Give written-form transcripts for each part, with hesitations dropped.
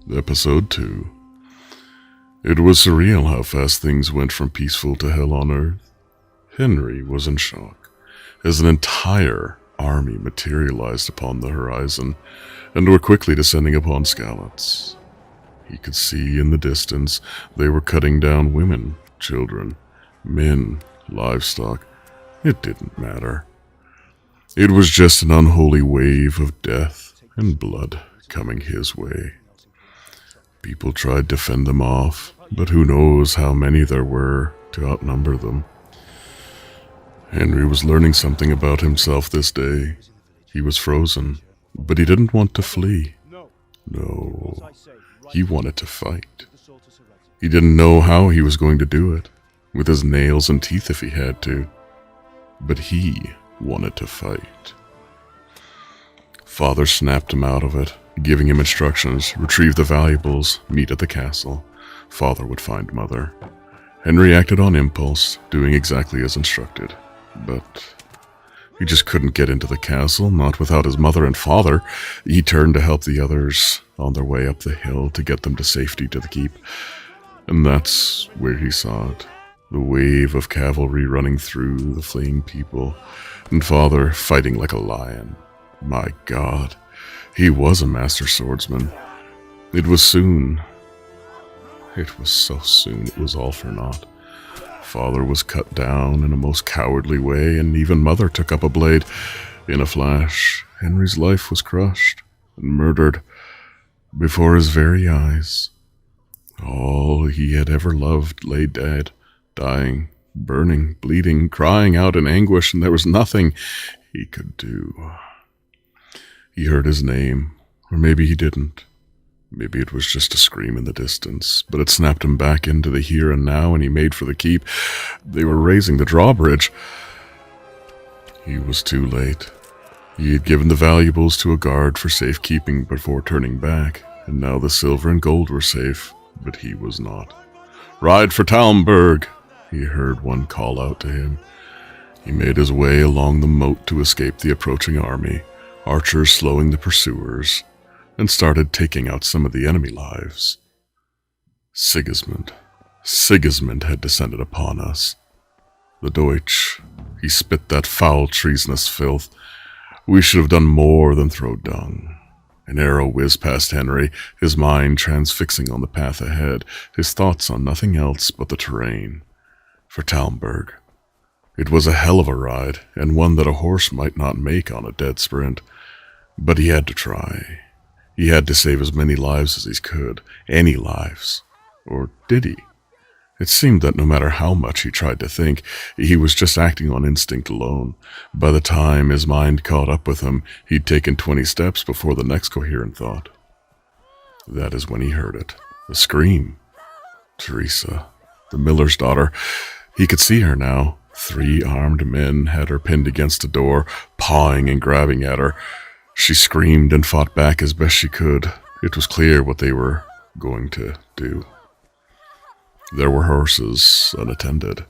Episode 2. It was surreal how fast things went from peaceful to hell on Earth. Henry was in shock, as an entire army materialized upon the horizon, and were quickly descending upon Skalitz. He could see in the distance they were cutting down women, children, men, livestock. It didn't matter. It was just an unholy wave of death and blood coming his way. People tried to fend them off, but who knows how many there were to outnumber them. Henry was learning something about himself this day. He was frozen, but he didn't want to flee. No, he wanted to fight. He didn't know how he was going to do it, with his nails and teeth if he had to, but he wanted to fight. Father snapped him out of it, giving him instructions: retrieve the valuables, meet at the castle. Father would find Mother. Henry acted on impulse, doing exactly as instructed, but he just couldn't get into the castle, not without his mother and father. He turned to help the others on their way up the hill to get them to safety to the keep, and that's where he saw it. The wave of cavalry running through the fleeing people, and Father fighting like a lion. My God, he was a master swordsman. It was soon. It was so soon it was all for naught. Father was cut down in a most cowardly way, and even Mother took up a blade. In a flash, Henry's life was crushed and murdered before his very eyes. All he had ever loved lay dead, dying, burning, bleeding, crying out in anguish, and there was nothing he could do. He heard his name, or maybe he didn't. Maybe it was just a scream in the distance, but it snapped him back into the here and now, and he made for the keep. They were raising the drawbridge. He was too late. He had given the valuables to a guard for safekeeping before turning back, and now the silver and gold were safe, but he was not. "Ride for Talmberg!" he heard one call out to him. He made his way along the moat to escape the approaching army, archers slowing the pursuers, and started taking out some of the enemy lives. Sigismund had descended upon us. The Deutsch, he spit that foul, treasonous filth. We should have done more than throw dung. An arrow whizzed past Henry, his mind transfixing on the path ahead, his thoughts on nothing else but the terrain. For Talmberg. It was a hell of a ride, and one that a horse might not make on a dead sprint. But he had to try. He had to save as many lives as he could. Any lives. Or did he? It seemed that no matter how much he tried to think, he was just acting on instinct alone. By the time his mind caught up with him, he'd taken 20 steps before the next coherent thought. That is when he heard it. A scream. Teresa, the miller's daughter. He could see her now. 3 armed men had her pinned against a door, pawing and grabbing at her. She screamed and fought back as best she could. It was clear what they were going to do. There were horses unattended.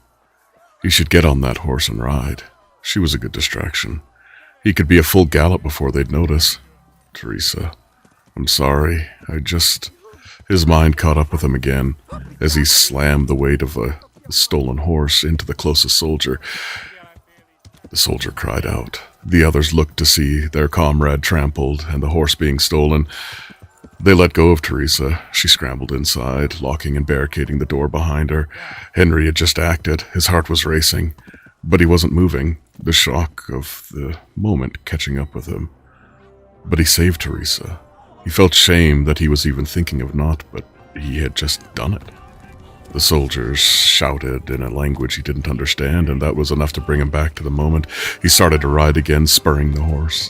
He should get on that horse and ride. She was a good distraction. He could be a full gallop before they'd notice. Teresa, I'm sorry. His mind caught up with him again as he slammed the weight of a stolen horse into the closest soldier. The soldier cried out. The others looked to see their comrade trampled and the horse being stolen. They let go of Teresa. She scrambled inside, locking and barricading the door behind her. Henry had just acted. His heart was racing, but he wasn't moving, the shock of the moment catching up with him. But he saved Teresa. He felt shame that he was even thinking of not, but he had just done it. The soldiers shouted in a language he didn't understand, and that was enough to bring him back to the moment. He started to ride again, spurring the horse.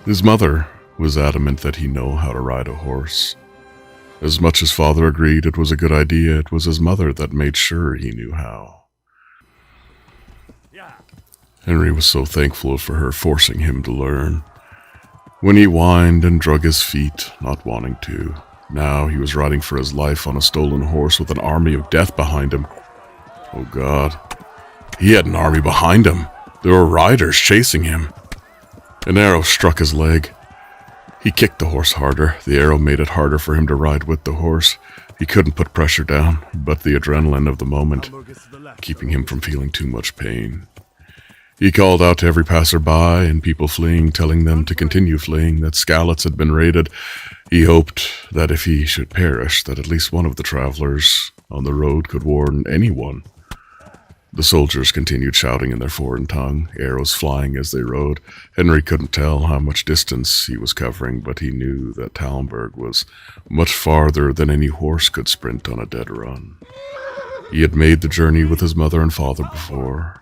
His mother was adamant that he know how to ride a horse. As much as Father agreed it was a good idea, it was his mother that made sure he knew how. Henry was so thankful for her forcing him to learn. When he whined and drug his feet, not wanting to, now he was riding for his life on a stolen horse with an army of death behind him. Oh God, he had an army behind him. There were riders chasing him. An arrow struck his leg. He kicked the horse harder. The arrow made it harder for him to ride with the horse. He couldn't put pressure down, but the adrenaline of the moment, keeping him from feeling too much pain. He called out to every passerby and people fleeing, telling them to continue fleeing, that Skalitz had been raided. He hoped that if he should perish, that at least one of the travelers on the road could warn anyone. The soldiers continued shouting in their foreign tongue, arrows flying as they rode. Henry couldn't tell how much distance he was covering, but he knew that Talmberg was much farther than any horse could sprint on a dead run. He had made the journey with his mother and father before.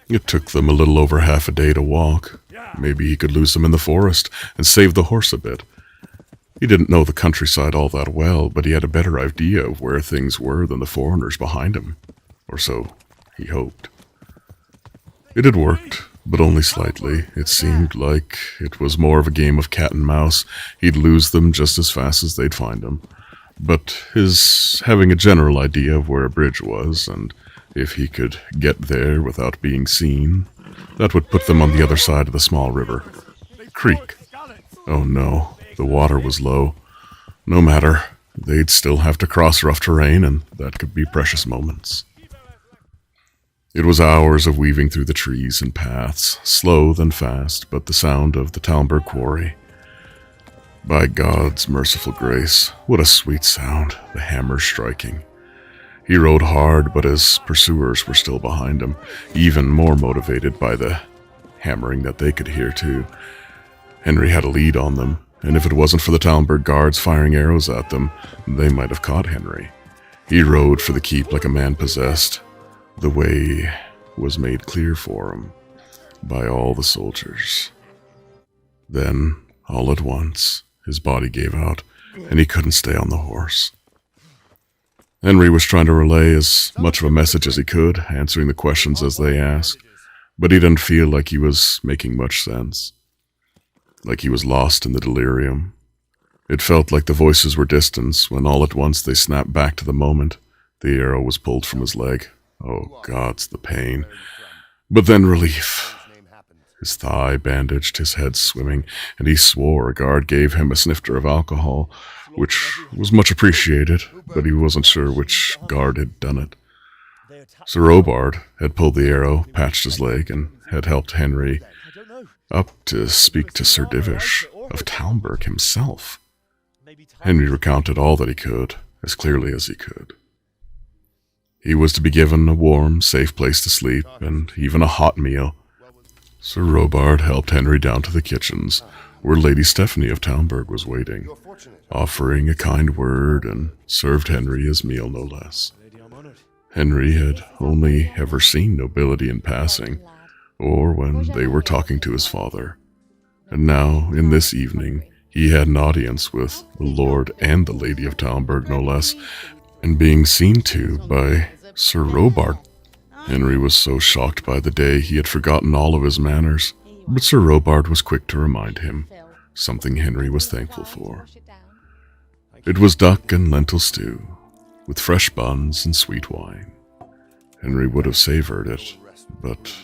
It took them a little over half a day to walk. Maybe he could lose them in the forest and save the horse a bit. He didn't know the countryside all that well, but he had a better idea of where things were than the foreigners behind him. Or so he hoped. It had worked, but only slightly. It seemed like it was more of a game of cat and mouse. He'd lose them just as fast as they'd find him. But his having a general idea of where a bridge was, and if he could get there without being seen, that would put them on the other side of the small river. Creek. Oh no, the water was low. No matter, they'd still have to cross rough terrain, and that could be precious moments. It was hours of weaving through the trees and paths, slow then fast, but the sound of the Talmberg quarry. By God's merciful grace, what a sweet sound, the hammer striking. He rode hard, but his pursuers were still behind him, even more motivated by the hammering that they could hear too. Henry had a lead on them, and if it wasn't for the Talmberg guards firing arrows at them, they might have caught Henry. He rode for the keep like a man possessed. The way was made clear for him by all the soldiers. Then, all at once, his body gave out, and he couldn't stay on the horse. Henry was trying to relay as much of a message as he could, answering the questions as they asked, but he didn't feel like he was making much sense. Like he was lost in the delirium. It felt like the voices were distant when all at once they snapped back to the moment. The arrow was pulled from his leg. Oh, God's the pain. But then relief. His thigh bandaged, his head swimming, and he swore a guard gave him a snifter of alcohol, which was much appreciated, but he wasn't sure which guard had done it. Sir Robard had pulled the arrow, patched his leg, and had helped Henry up to speak to Sir Divish of Talmberg himself. Henry recounted all that he could, as clearly as he could. He was to be given a warm, safe place to sleep, and even a hot meal. Sir Robard helped Henry down to the kitchens, where Lady Stephanie of Talmberg was waiting, offering a kind word, and served Henry his meal no less. Henry had only ever seen nobility in passing, or when they were talking to his father. And now, in this evening, he had an audience with the Lord and the Lady of Talmberg no less, and being seen to by Sir Robard. Henry was so shocked by the day he had forgotten all of his manners, but Sir Robard was quick to remind him, something Henry was thankful for. It was duck and lentil stew, with fresh buns and sweet wine. Henry would have savored it, but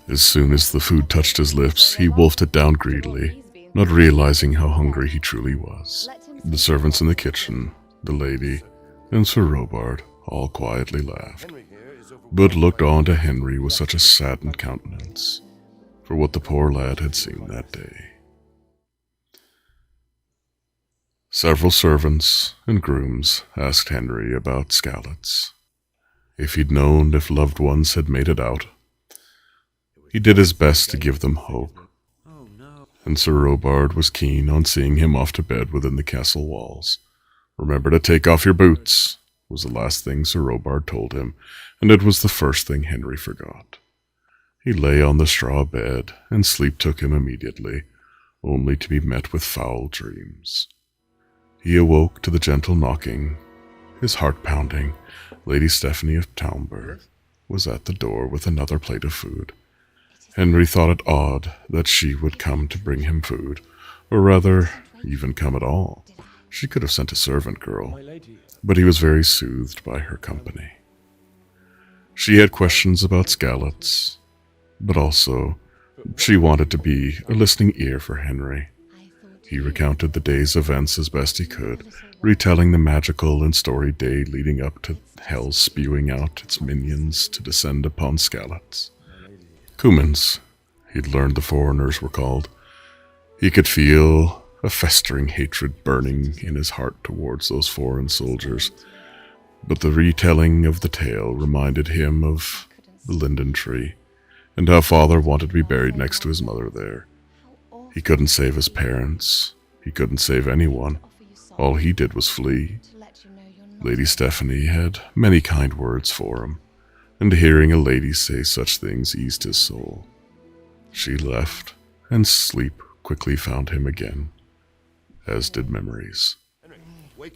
as soon as the food touched his lips, he wolfed it down greedily, not realizing how hungry he truly was. The servants in the kitchen, the lady, and Sir Robard all quietly laughed, but looked on to Henry with such a saddened countenance for what the poor lad had seen that day. Several servants and grooms asked Henry about Skalitz, if he'd known if loved ones had made it out. He did his best to give them hope, and Sir Robard was keen on seeing him off to bed within the castle walls. "Remember to take off your boots," was the last thing Sir Robard told him, and it was the first thing Henry forgot. He lay on the straw bed, and sleep took him immediately, only to be met with foul dreams. He awoke to the gentle knocking, his heart pounding. Lady Stephanie of Talmberg was at the door with another plate of food. Henry thought it odd that she would come to bring him food, or rather, even come at all. She could have sent a servant girl, but he was very soothed by her company. She had questions about Skalitz, but also she wanted to be a listening ear for Henry. He recounted the day's events as best he could, retelling the magical and storied day leading up to hell spewing out its minions to descend upon Skallets. Cumins, he'd learned the foreigners were called. He could feel a festering hatred burning in his heart towards those foreign soldiers, but the retelling of the tale reminded him of the linden tree, and how father wanted to be buried next to his mother there. He couldn't save his parents. He couldn't save anyone. All he did was flee. Lady Stephanie had many kind words for him, and hearing a lady say such things eased his soul. She left, and sleep quickly found him again, as did memories.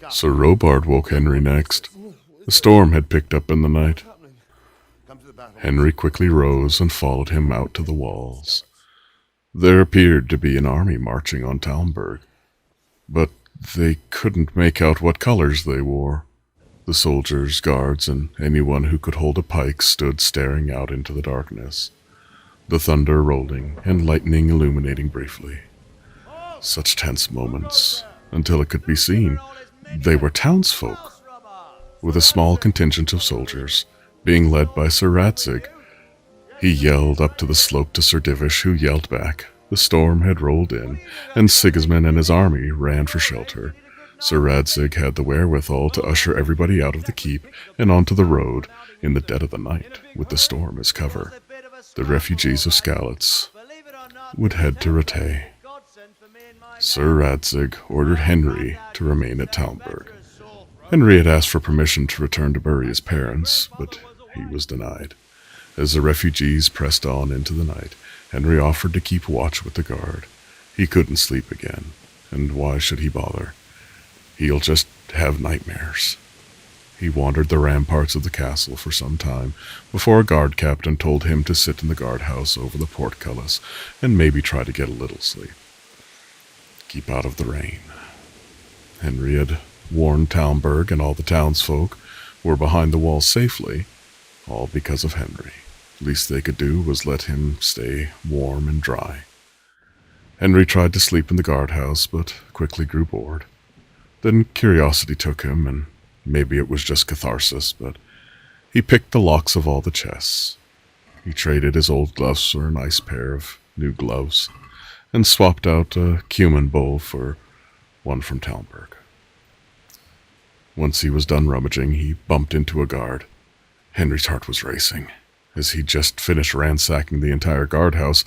Sir Robard woke Henry next. The storm had picked up in the night. Henry quickly rose and followed him out to the walls. There appeared to be an army marching on Talmberg, but they couldn't make out what colors they wore. The soldiers, guards, and anyone who could hold a pike stood staring out into the darkness, the thunder rolling and lightning illuminating briefly. Such tense moments, until it could be seen. They were townsfolk, with a small contingent of soldiers, being led by Sir Radzig. He yelled up to the slope to Sir Divish, who yelled back. The storm had rolled in, and Sigismund and his army ran for shelter. Sir Radzig had the wherewithal to usher everybody out of the keep and onto the road in the dead of the night, with the storm as cover. The refugees of Skallets would head to Rattay. Sir Radzig ordered Henry to remain at Talmberg. Henry had asked for permission to return to bury his parents, but he was denied. As the refugees pressed on into the night, Henry offered to keep watch with the guard. He couldn't sleep again, and why should he bother? He'll just have nightmares. He wandered the ramparts of the castle for some time before a guard captain told him to sit in the guardhouse over the portcullis and maybe try to get a little sleep. Keep out of the rain. Henry had warned Talmberg, and all the townsfolk were behind the walls safely, all because of Henry. Least they could do was let him stay warm and dry. Henry tried to sleep in the guardhouse, but quickly grew bored. Then curiosity took him, and maybe it was just catharsis, but he picked the locks of all the chests. He traded his old gloves for a nice pair of new gloves, and swapped out a cumin bowl for one from Talmberg. Once he was done rummaging, he bumped into a guard. Henry's heart was racing. As he'd just finished ransacking the entire guardhouse,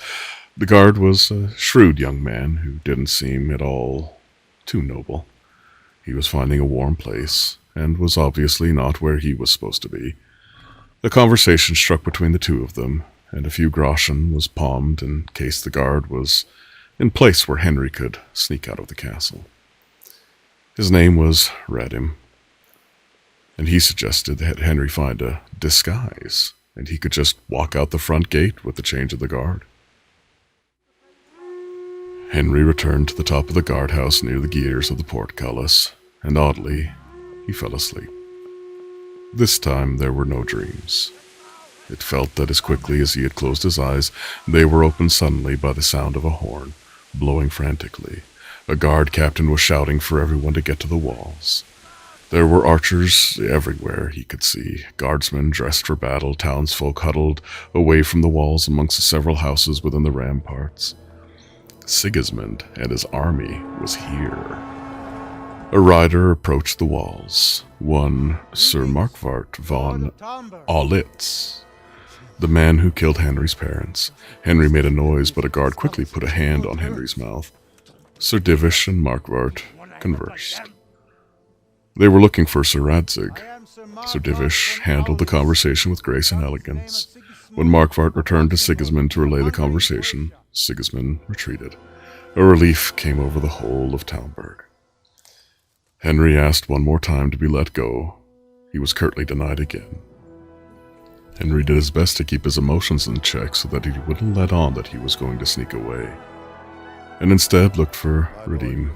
the guard was a shrewd young man who didn't seem at all too noble. He was finding a warm place, and was obviously not where he was supposed to be. A conversation struck between the two of them, and a few groschen was palmed in case the guard was in place where Henry could sneak out of the castle. His name was Radim, and he suggested that Henry find a disguise, and he could just walk out the front gate with the change of the guard. Henry returned to the top of the guardhouse near the gears of the portcullis, and oddly, he fell asleep. This time there were no dreams. It felt that as quickly as he had closed his eyes, they were opened suddenly by the sound of a horn, blowing frantically. A guard captain was shouting for everyone to get to the walls. There were archers everywhere he could see, guardsmen dressed for battle, townsfolk huddled away from the walls amongst the several houses within the ramparts. Sigismund and his army was here. A rider approached the walls, one Sir Markvart von Aulitz, the man who killed Henry's parents. Henry made a noise, but a guard quickly put a hand on Henry's mouth. Sir Divish and Markvart conversed. They were looking for Sir Radzig. Sir Divish handled the conversation with grace and elegance. When Markvart returned to Sigismund to relay the conversation, Sigismund retreated. A relief came over the whole of Talmberg. Henry asked one more time to be let go. He was curtly denied again. Henry did his best to keep his emotions in check so that he wouldn't let on that he was going to sneak away, and instead looked for Radim,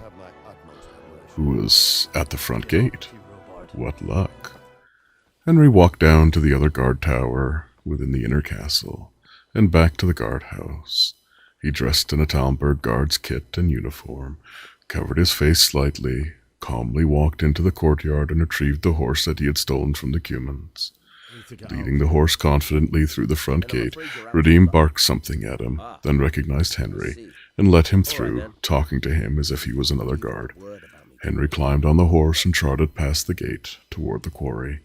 who was at the front gate. What luck. Henry walked down to the other guard tower within the inner castle, and back to the guardhouse. He dressed in a Talmberg guard's kit and uniform, covered his face slightly, calmly walked into the courtyard and retrieved the horse that he had stolen from the Cumans. Leading the horse confidently through the front gate, Redeem barked something at him, then recognized Henry, and let him through, talking to him as if he was another guard. Henry climbed on the horse and trotted past the gate toward the quarry,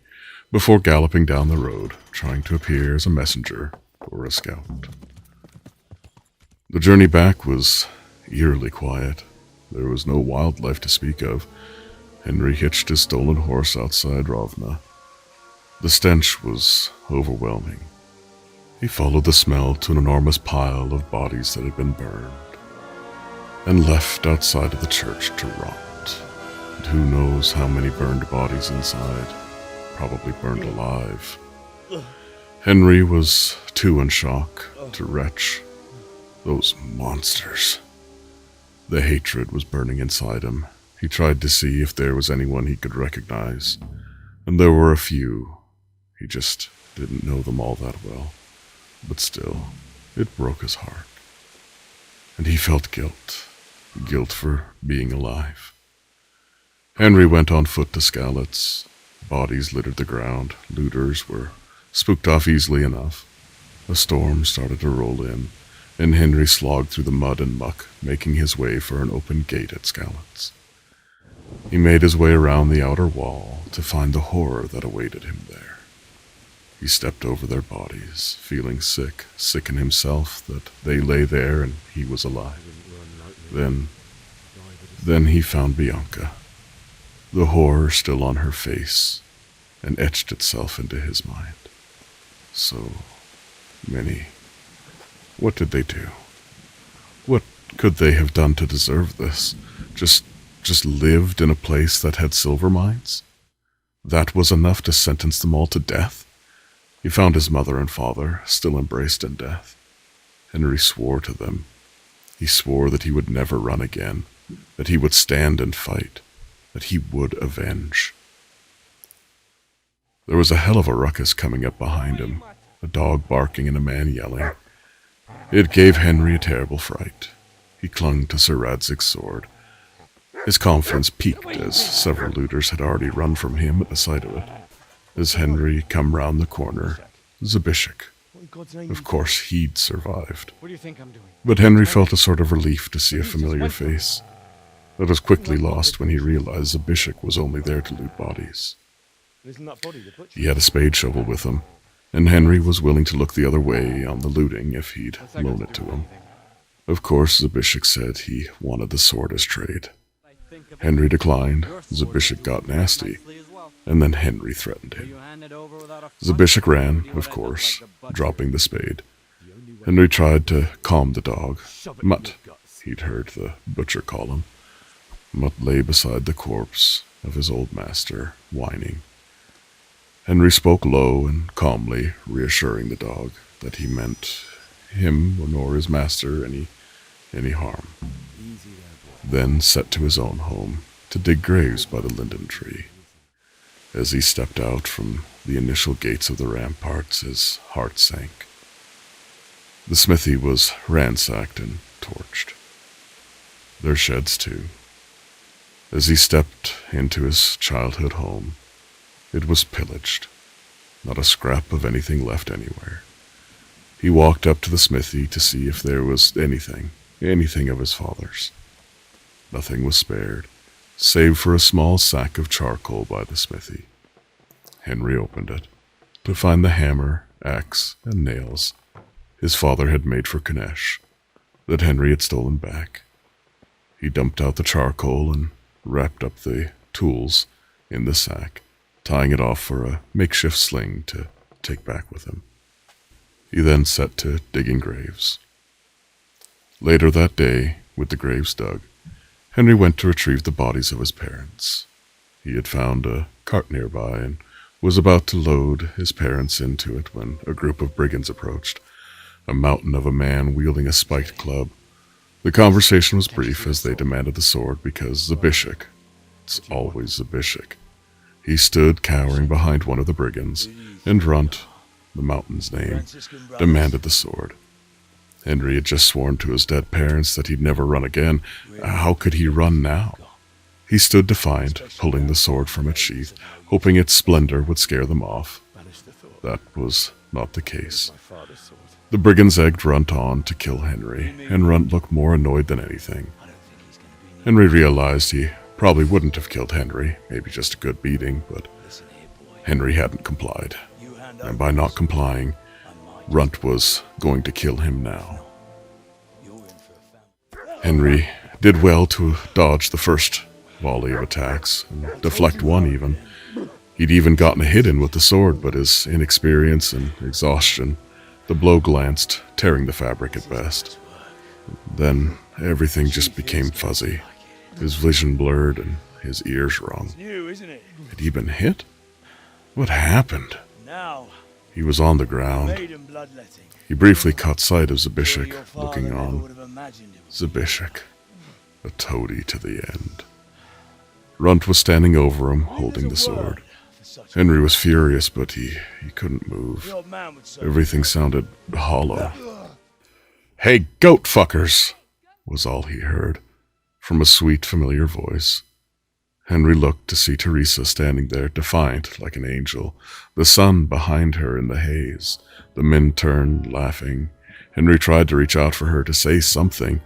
before galloping down the road, trying to appear as a messenger or a scout. The journey back was eerily quiet. There was no wildlife to speak of. Henry hitched his stolen horse outside Ravna. The stench was overwhelming. He followed the smell to an enormous pile of bodies that had been burned, and left outside of the church to rot. And who knows how many burned bodies inside, probably burned alive. Henry was too in shock to retch. Those monsters. The hatred was burning inside him. He tried to see if there was anyone he could recognize, and there were a few. He just didn't know them all that well. But still, it broke his heart. And he felt guilt. Guilt for being alive. Henry went on foot to Skalitz. Bodies littered the ground. Looters were spooked off easily enough. A storm started to roll in, and Henry slogged through the mud and muck, making his way for an open gate at Skalitz. He made his way around the outer wall to find the horror that awaited him there. He stepped over their bodies, feeling sick in himself that they lay there and he was alive. Then he found Bianca, the horror still on her face, and etched itself into his mind. So many. What did they do? What could they have done to deserve this? Just lived in a place that had silver mines? That was enough to sentence them all to death? He found his mother and father, still embraced in death. Henry swore to them. He swore that he would never run again, that he would stand and fight, that he would avenge. There was a hell of a ruckus coming up behind him, a dog barking and a man yelling. It gave Henry a terrible fright. He clung to Sir Radzig's sword. His confidence peaked as several looters had already run from him at the sight of it. As Henry come round the corner, Zabishik. Of course, he'd survived. But Henry felt a sort of relief to see a familiar face. That was quickly lost when he realized Zabishik was only there to loot bodies. He had a spade shovel with him, and Henry was willing to look the other way on the looting if he'd loan it to him. Of course, Zabishik said he wanted the sword as trade. Henry declined, Zabishik got nasty, and then Henry threatened him. Zabishik ran, of course, dropping the spade. Henry tried to calm the dog. Mutt, he'd heard the butcher call him. Mutt lay beside the corpse of his old master, whining. Henry spoke low and calmly, reassuring the dog that he meant him nor his master any harm. Then set to his own home to dig graves by the linden tree. As he stepped out from the initial gates of the ramparts, his heart sank. The smithy was ransacked and torched. Their sheds too. As he stepped into his childhood home, it was pillaged. Not a scrap of anything left anywhere. He walked up to the smithy to see if there was anything of his father's. Nothing was spared, save for a small sack of charcoal by the smithy. Henry opened it, to find the hammer, axe, and nails his father had made for Kanesh, that Henry had stolen back. He dumped out the charcoal and wrapped up the tools in the sack, tying it off for a makeshift sling to take back with him. He then set to digging graves. Later that day, with the graves dug, Henry went to retrieve the bodies of his parents. He had found a cart nearby and was about to load his parents into it when a group of brigands approached, a mountain of a man wielding a spiked club. The conversation was brief as they demanded the sword because Zabishik, it's always Zabishik. He stood cowering behind one of the brigands, and Runt, the mountain's name, demanded the sword. Henry had just sworn to his dead parents that he'd never run again. How could he run now? He stood defiant, pulling the sword from its sheath, hoping its splendor would scare them off. That was not the case. The brigands egged Runt on to kill Henry, and Runt looked more annoyed than anything. Henry realized he probably wouldn't have killed Henry, maybe just a good beating, but Henry hadn't complied. And by not complying, Runt was going to kill him now. Henry did well to dodge the first volley of attacks, and deflect one even. He'd even gotten a hit in with the sword, but his inexperience and exhaustion, the blow glanced, tearing the fabric at best. Then everything just became fuzzy. His vision blurred and his ears rung. Had he been hit? What happened? He was on the ground. He briefly caught sight of Zebishik looking on. Zebishik, a toady to the end. Runt was standing over him, holding the sword. Henry was furious, but he couldn't move. Everything sounded hollow. "Hey, goat fuckers," was all he heard, from a sweet, familiar voice. Henry looked to see Teresa standing there, defiant like an angel, the sun behind her in the haze. The men turned, laughing. Henry tried to reach out for her to say something,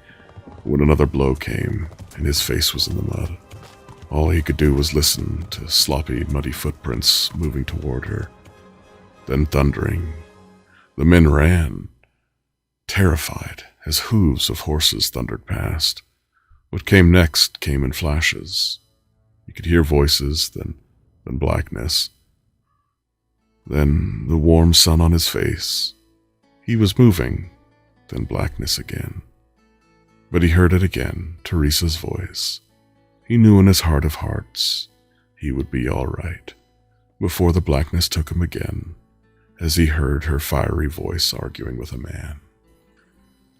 when another blow came, and his face was in the mud. All he could do was listen to sloppy, muddy footprints moving toward her. Then thundering. The men ran, terrified, as hooves of horses thundered past. What came next came in flashes. He could hear voices, then blackness. Then the warm sun on his face. He was moving, then blackness again. But he heard it again, Teresa's voice. He knew in his heart of hearts he would be all right, before the blackness took him again, as he heard her fiery voice arguing with a man.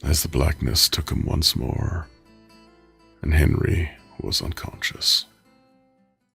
As the blackness took him once more, and Henry was unconscious.